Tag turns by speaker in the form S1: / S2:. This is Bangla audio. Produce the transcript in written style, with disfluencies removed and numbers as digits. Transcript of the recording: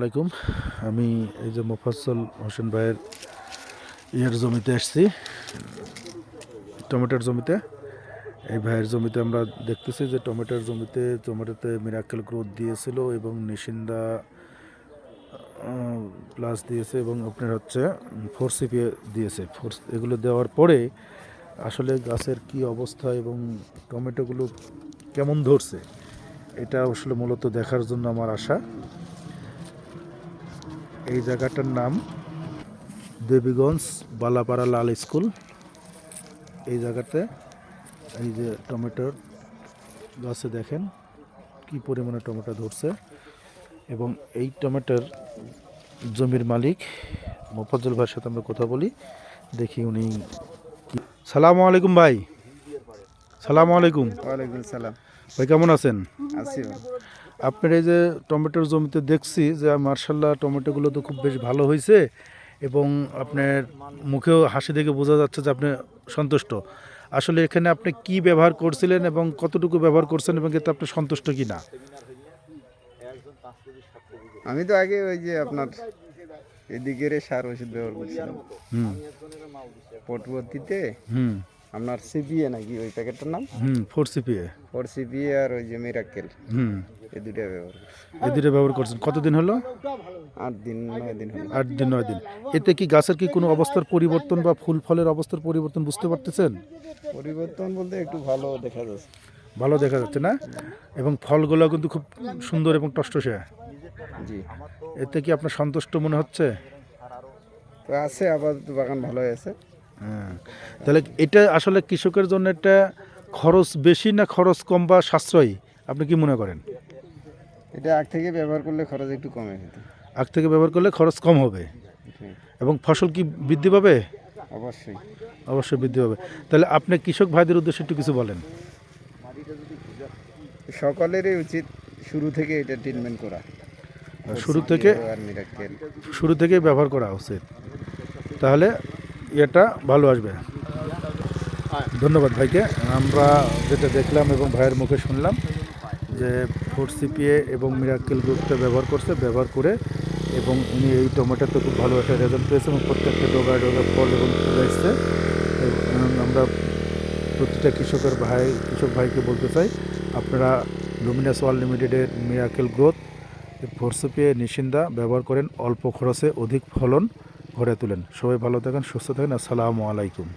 S1: আলাইকুম। আমি এই যে মোফাজ্জল হোসেন ভাইয়ের জমিতে এসেছি, টমেটোর জমিতে। এই ভাইয়ের জমিতে আমরা দেখতেছি যে টমেটোতে মিরাকেল গ্রোথ দিয়েছিল এবং নিশিন্দা প্লাস দিয়েছে এবং আপনার হচ্ছে ফোরসিপিএ দিয়েছে। এগুলো দেওয়ার পরে আসলে গাছের কি অবস্থা এবং টমেটোগুলো কেমন ধরছে এটা আসলে মূলত দেখার জন্য আমার আশা। এই জায়গাটার নাম দেবীগঞ্জ বালাপাড়া লাল স্কুল। এই জায়গাতে এই যে টমেটোর গাছে দেখেন কি পরিমাণে টমেটো ধরছে এবং এই টমেটোর জমির মালিক মোফাজ্জল ভাইয়ের সাথে আমরা কথা বলি, দেখি উনি। সালামু আলাইকুম ভাই। সালামু আলাইকুম।
S2: ওয়ালাইকুম সালাম।
S1: ভাই কেমন আছেন?
S2: আছি।
S1: আপনার এই যে টমেটোর জমিতে দেখছি যে মার্শাল্লাহ টমেটোগুলো তো খুব বেশ ভালো হয়েছে এবং আপনার মুখেও হাসি দেখে বোঝা যাচ্ছে যে আপনি সন্তুষ্ট। আসলে এখানে আপনি কি ব্যবহার করছিলেন এবং কতটুকু ব্যবহার করছেন এবং এতে আপনি সন্তুষ্ট কি না?
S2: আমি তো আগে ওই যে আপনার এদিকের সার ওষুধ ব্যবহার করছিলাম পটবর্তীতে। আপনার সিপিএ নাকি ওই প্যাকেটটার নাম?
S1: ফোরসিপিএ।
S2: ফোরসিপিএ আর ওই যে মিরাকেল, এই দুইটা ব্যবহার করছি।
S1: এই দুটো ব্যবহার করছেন কতদিন হলো?
S2: 8 দিন 9 দিন হলো।
S1: 8 দিন 9 দিন। এতে কি গাছের কি কোনো অবস্থার পরিবর্তন বা ফুল ফলের অবস্থার পরিবর্তন বুঝতে পারতেছেন?
S2: পরিবর্তন বলতে একটু ভালো দেখা যাচ্ছে।
S1: ভালো দেখা যাচ্ছে না? এবং ফলগুলো কিন্তু খুব সুন্দর এবং টসটসে।
S2: জি।
S1: এতে কি আপনার সন্তুষ্ট মনে হচ্ছে?
S2: তো আছে, আপাতত বাগান ভালো আছে।
S1: হ্যাঁ, তাহলে এটা আসলে কৃষকের জন্য একটা খরচ বেশি না খরচ কম বা সাশ্রয়ী, আপনি কি মনে করেন?
S2: এটা আগ থেকে ব্যবহার করলে খরচ একটু কমে যেত।
S1: আগ থেকে ব্যবহার করলে খরচ কম হবে এবং ফসল কি বৃদ্ধি পাবে?
S2: অবশ্যই
S1: অবশ্যই বৃদ্ধি পাবে। তাহলে আপনি কৃষক ভাইদের উদ্দেশ্যে একটু কিছু বলেন।
S2: সকলেরই উচিত শুরু থেকে এটা ট্রিটমেন্ট করা,
S1: শুরু থেকে ব্যবহার করা উচিত, তাহলে এটা ভালো আসবে। ধন্যবাদ ভাইকে। আমরা যেটা দেখলাম এবং ভাইয়ের মুখে শুনলাম যে ফোরসিপিএ এবং মিরাকেল গ্রুপটা ব্যবহার করে এবং উনি এই টমেটোতে খুব ভালো একটা রেজাল্ট পেয়েছে এবং প্রত্যেকটা ডোগা ফল এবং ফুল এসছে। এবং আমরা প্রতিটা কৃষক ভাইকে বলতে চাই, আপনারা লুমিনাস ওয়ার্ল্ড লিমিটেডের মিরাকেল গ্রোথ, ফোরসিপিএ, নিশিন্দা ব্যবহার করেন, অল্প খরচে অধিক ফলন ঘরে তুলেন। সবাই ভালো থাকেন, সুস্থ থাকেন। আসসালামু আলাইকুম।